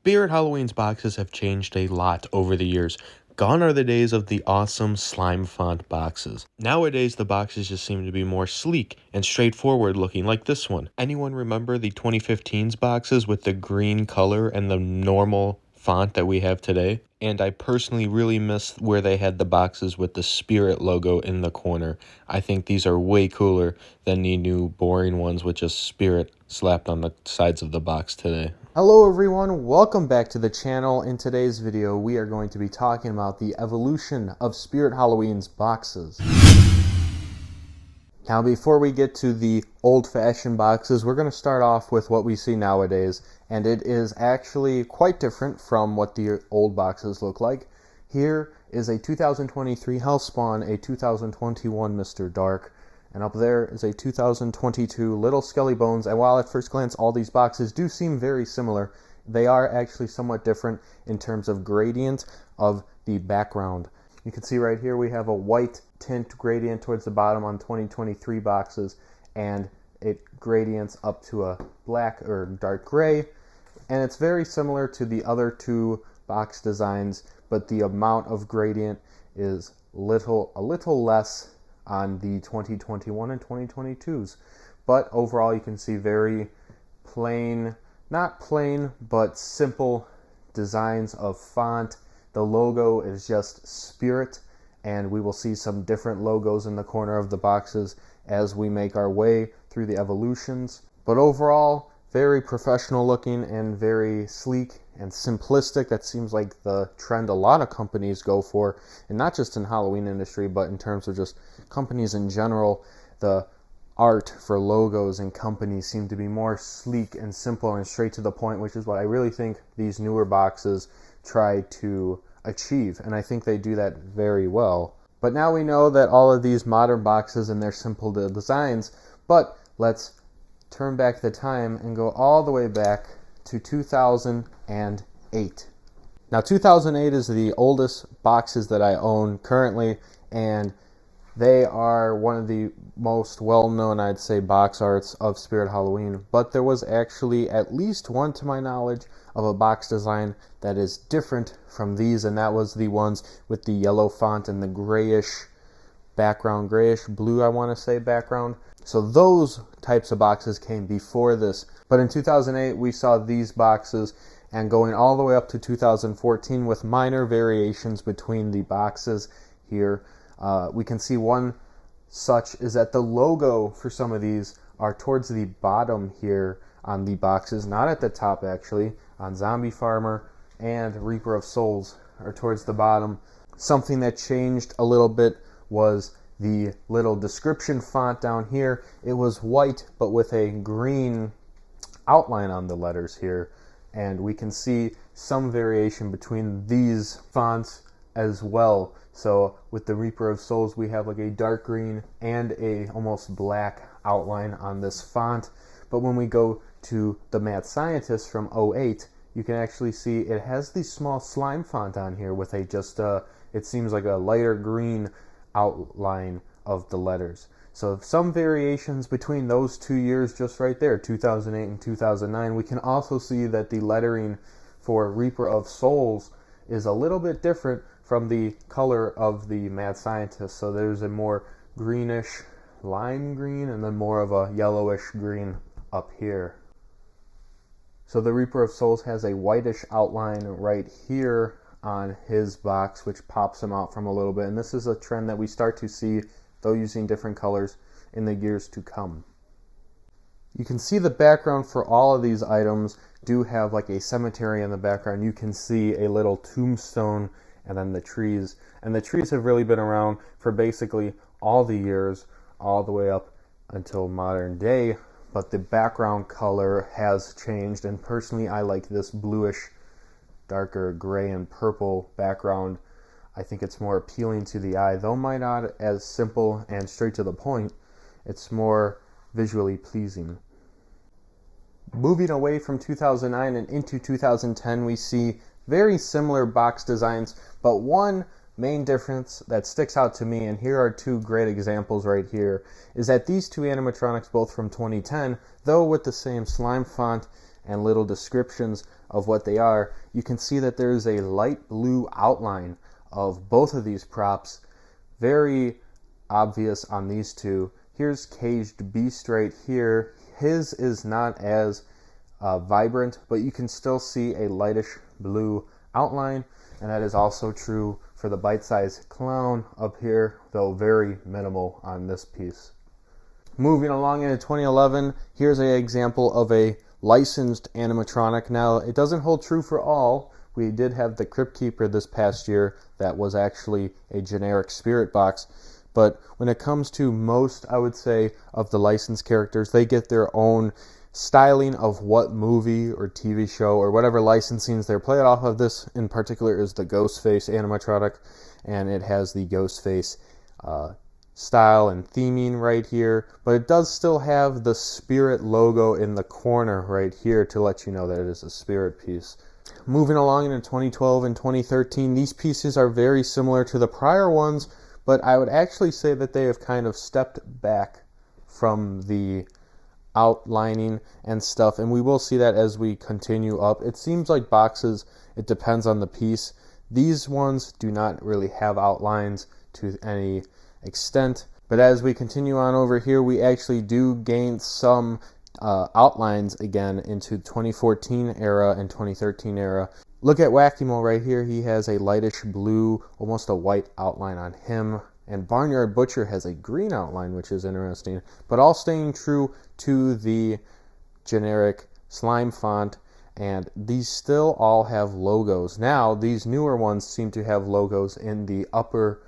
Spirit Halloween's boxes have changed a lot over the years. Gone are the days of the awesome slime font boxes. Nowadays, the boxes just seem to be more sleek and straightforward looking, like this one. Anyone remember the 2015's boxes with the green color and the normal font that we have today? And I personally really miss where they had the boxes with the Spirit logo in the corner. I think these are way cooler than the new boring ones with just Spirit slapped on the sides of the box today. Hello everyone, welcome back to the channel. In today's video we are going to be talking about the evolution of Spirit Halloween's boxes. Now before we get to the old-fashioned boxes, we're going to start off with what we see nowadays, and it is actually quite different from what the old boxes look like. Here is a 2023 Hellspawn, a 2021 Mr. Dark, and up there is a 2022 Little Skelly Bones. And while at first glance all these boxes do seem very similar, they are actually somewhat different in terms of gradient of the background. You can see right here we have a white tint gradient towards the bottom on 2023 boxes, and it gradients up to a black or dark gray, and it's very similar to the other two box designs, but the amount of gradient is a little less on the 2021 and 2022s. But overall you can see very plain, not plain, but simple designs of font. The logo is just Spirit, and we will see some different logos in the corner of the boxes as we make our way through the evolutions. But overall, very professional looking and very sleek and simplistic. That seems like the trend a lot of companies go for, and not just in Halloween industry, but in terms of just companies in general. The art for logos and companies seem to be more sleek and simple and straight to the point, which is what I really think these newer boxes try to achieve, and I think they do that very well. But now we know that all of these modern boxes and their simple designs, but let's turn back the time and go all the way back to 2008. Now 2008 is the oldest boxes that I own currently, and they are one of the most well-known, I'd say, box arts of Spirit Halloween. But there was actually at least one, to my knowledge, of a box design that is different from these, and that was the ones with the yellow font and the grayish background, grayish blue, I want to say, background. So those types of boxes came before this. But in 2008 we saw these boxes, and going all the way up to 2014 with minor variations between the boxes here. We can see one such is that the logo for some of these are towards the bottom here on the boxes, not at the top actually. On Zombie Farmer and Reaper of Souls are towards the bottom. Something that changed a little bit was the little description font down here. It was white but with a green outline on the letters here, and we can see some variation between these fonts as well. So with the Reaper of Souls we have like a dark green and a almost black outline on this font. But when we go to the Mad Scientist from 08, you can actually see it has the small slime font on here with a just it seems like a lighter green outline of the letters. So some variations between those 2 years just right there, 2008 and 2009. We can also see that the lettering for Reaper of Souls is a little bit different from the color of the Mad Scientist. So there's a more greenish lime green and then more of a yellowish green up here. So the Reaper of Souls has a whitish outline right here on his box, which pops him out from a little bit. And this is a trend that we start to see, though using different colors, in the years to come. You can see the background for all of these items do have like a cemetery in the background. You can see a little tombstone and then the trees. And the trees have really been around for basically all the years, all the way up until modern day. But the background color has changed, and personally I like this bluish, darker gray and purple background. I think it's more appealing to the eye, though might not as simple and straight to the point. It's more visually pleasing. Moving away from 2009 and into 2010, we see very similar box designs, but one main difference that sticks out to me, and here are two great examples right here, is that these two animatronics, both from 2010, though with the same slime font and little descriptions of what they are, you can see that there's a light blue outline of both of these props, very obvious on these two. Here's Caged Beast right here. His is not as vibrant, but you can still see a lightish blue outline, and that is also true for the Bite-Sized Clown up here, though very minimal on this piece. Moving along into 2011, here's an example of a licensed animatronic. Now, it doesn't hold true for all. We did have the Crypt Keeper this past year that was actually a generic spirit box. But when it comes to most, I would say, of the licensed characters, they get their own styling of what movie or TV show or whatever licensings they're played off of. This in particular is the Ghostface animatronic, and it has the Ghostface style and theming right here, but it does still have the Spirit logo in the corner right here to let you know that it is a Spirit piece. Moving along into 2012 and 2013, these pieces are very similar to the prior ones, but I would actually say that they have kind of stepped back from the outlining and stuff, and we will see that as we continue up. It seems like boxes, it depends on the piece. These ones do not really have outlines to any extent, but as we continue on over here, we actually do gain some outlines again into 2014 era and 2013 era. Look at Whack-A-Mole right here. He has a lightish blue, almost a white outline on him, and Barnyard Butcher has a green outline, which is interesting, but all staying true to the generic slime font, and these still all have logos. Now, these newer ones seem to have logos in the upper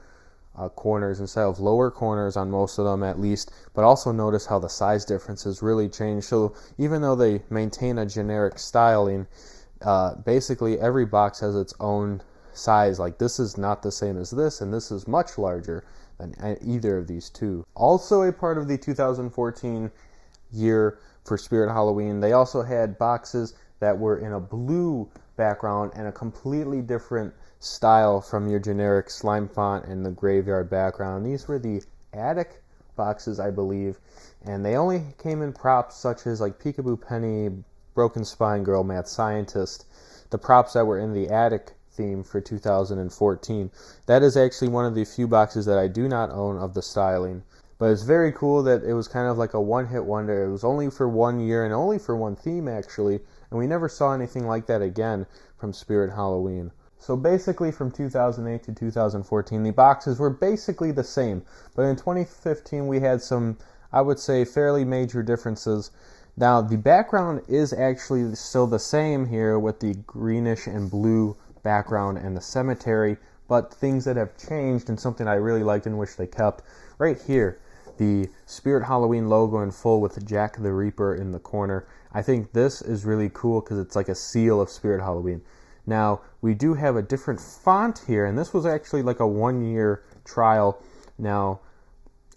corners instead of lower corners on most of them at least, but also notice how the size differences really change. So even though they maintain a generic styling, basically every box has its own size. Like this is not the same as this, and this is much larger than either of these two. Also a part of the 2014 year for Spirit Halloween, they also had boxes that were in a blue background and a completely different style from your generic slime font and the graveyard background. These were the attic boxes, I believe, and they only came in props such as like Peekaboo Penny, Broken Spine Girl, Mad Scientist, the props that were in the attic theme for 2014. That is actually one of the few boxes that I do not own of the styling. But it's very cool that it was kind of like a one-hit wonder. It was only for 1 year and only for one theme actually, and we never saw anything like that again from Spirit Halloween. So basically from 2008 to 2014, the boxes were basically the same. But in 2015, we had some, I would say, fairly major differences. Now, the background is actually still the same here with the greenish and blue background and the cemetery, but things that have changed and something I really liked and wish they kept, right here, the Spirit Halloween logo in full with Jack the Reaper in the corner. I think this is really cool because it's like a seal of Spirit Halloween. Now, we do have a different font here, and this was actually like a 1-year trial. Now,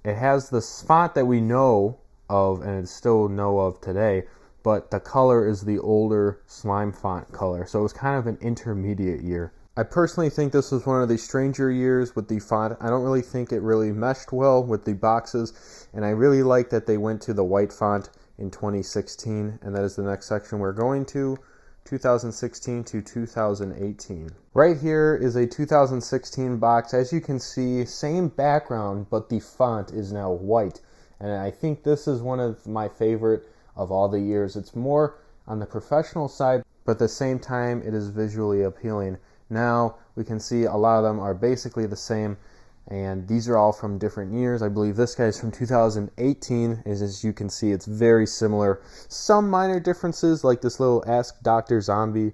it has this font that we know of and still know of today, but the color is the older slime font color, so it was kind of an intermediate year. I personally think this was one of the stranger years with the font. I don't really think it really meshed well with the boxes, and I really like that they went to the white font in 2016, and that is the next section we're going to. 2016 to 2018. Right here is a 2016 box. As you can see, same background, but the font is now white. And I think this is one of my favorite of all the years. It's more on the professional side, but at the same time, it is visually appealing. Now, we can see a lot of them are basically the same, and these are all from different years. I believe this guy's from 2018, as you can see, it's very similar. Some minor differences, like this little Ask Dr. Zombie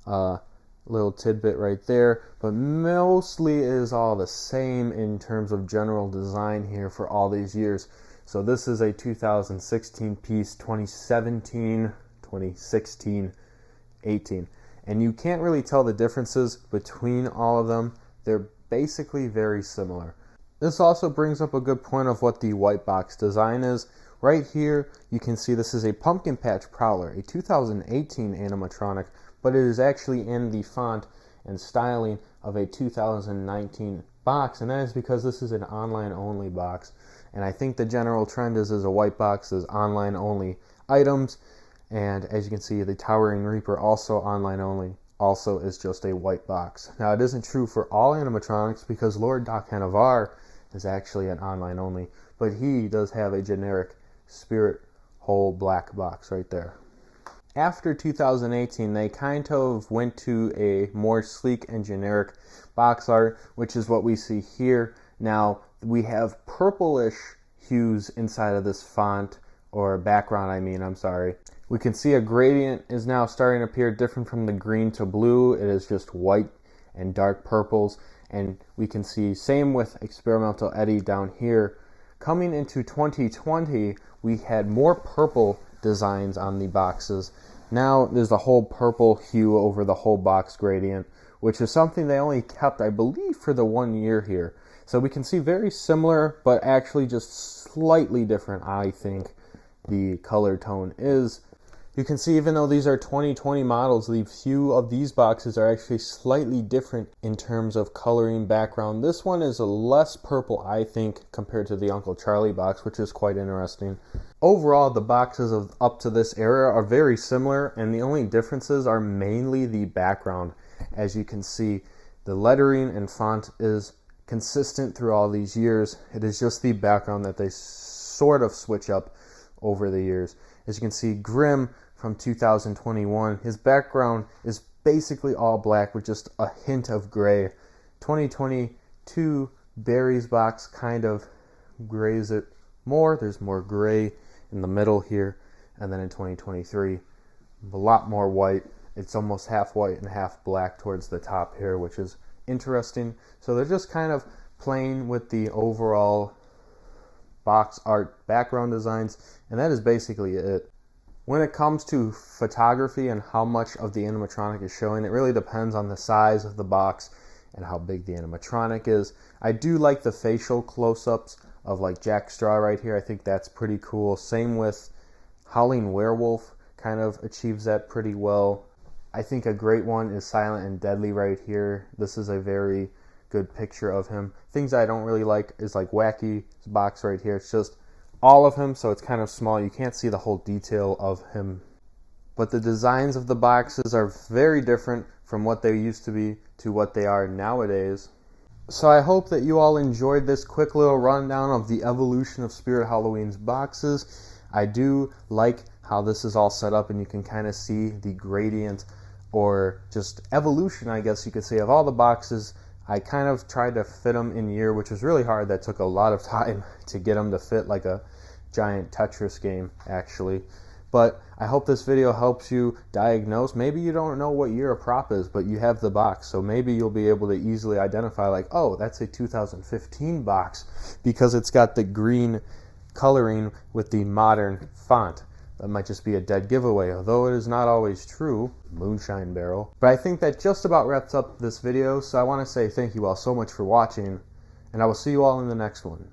little tidbit right there, but mostly it is all the same in terms of general design here for all these years. So this is a 2016 piece, 2017, 2016, 18. And you can't really tell the differences between all of them. They're basically very similar. This also brings up a good point of what the white box design is. Right here, you can see this is a Pumpkin Patch Prowler, a 2018 animatronic, but it is actually in the font and styling of a 2019 box, and that is because this is an online-only box. And I think the general trend is a white box is online-only items, And as you can see, the Towering Reaper, also online only, also is just a white box. Now, it isn't true for all animatronics because Lord Doc Hanavar is actually an online only, but he does have a generic Spirit whole black box right there. After 2018, they kind of went to a more sleek and generic box art, which is what we see here. Now, we have purplish hues inside of this font, or background, I'm sorry. We can see a gradient is now starting to appear different from the green to blue. It is just white and dark purples. And we can see, same with Experimental Eddie down here. Coming into 2020, we had more purple designs on the boxes. Now there's a whole purple hue over the whole box gradient, which is something they only kept, I believe, for the 1 year here. So we can see very similar, but actually just slightly different, I think, the color tone is. You can see, even though these are 2020 models, the hue of these boxes are actually slightly different in terms of coloring background. This one is a less purple, I think, compared to the Uncle Charlie box, which is quite interesting. Overall, the boxes of up to this era are very similar, and the only differences are mainly the background. As you can see, the lettering and font is consistent through all these years. It is just the background that they sort of switch up over the years. As you can see, Grimm from 2021, his background is basically all black with just a hint of gray. 2022, Barry's box kind of grays it more. There's more gray in the middle here. And then in 2023, a lot more white. It's almost half white and half black towards the top here, which is interesting. So they're just kind of playing with the overall box art background designs, and that is basically it. When it comes to photography and how much of the animatronic is showing, it really depends on the size of the box and how big the animatronic is. I do like the facial close-ups of like Jack Straw right here. I think that's pretty cool. Same with Howling Werewolf, kind of achieves that pretty well. I think a great one is Silent and Deadly right here. This is a very good picture of him. Things I don't really like is like Wacky's box right here. It's just all of him, so it's kind of small. You can't see the whole detail of him. But the designs of the boxes are very different from what they used to be to what they are nowadays. So I hope that you all enjoyed this quick little rundown of the evolution of Spirit Halloween's boxes. I do like how this is all set up, and you can kind of see the gradient, or just evolution, I guess you could say, of all the boxes. I kind of tried to fit them in year, which was really hard. That took a lot of time to get them to fit like a giant Tetris game, actually. But I hope this video helps you diagnose. Maybe you don't know what year a prop is, but you have the box. So maybe you'll be able to easily identify like, oh, that's a 2015 box because it's got the green coloring with the modern font. That might just be a dead giveaway, although it is not always true. Moonshine Barrel. But I think that just about wraps up this video, so I want to say thank you all so much for watching, and I will see you all in the next one.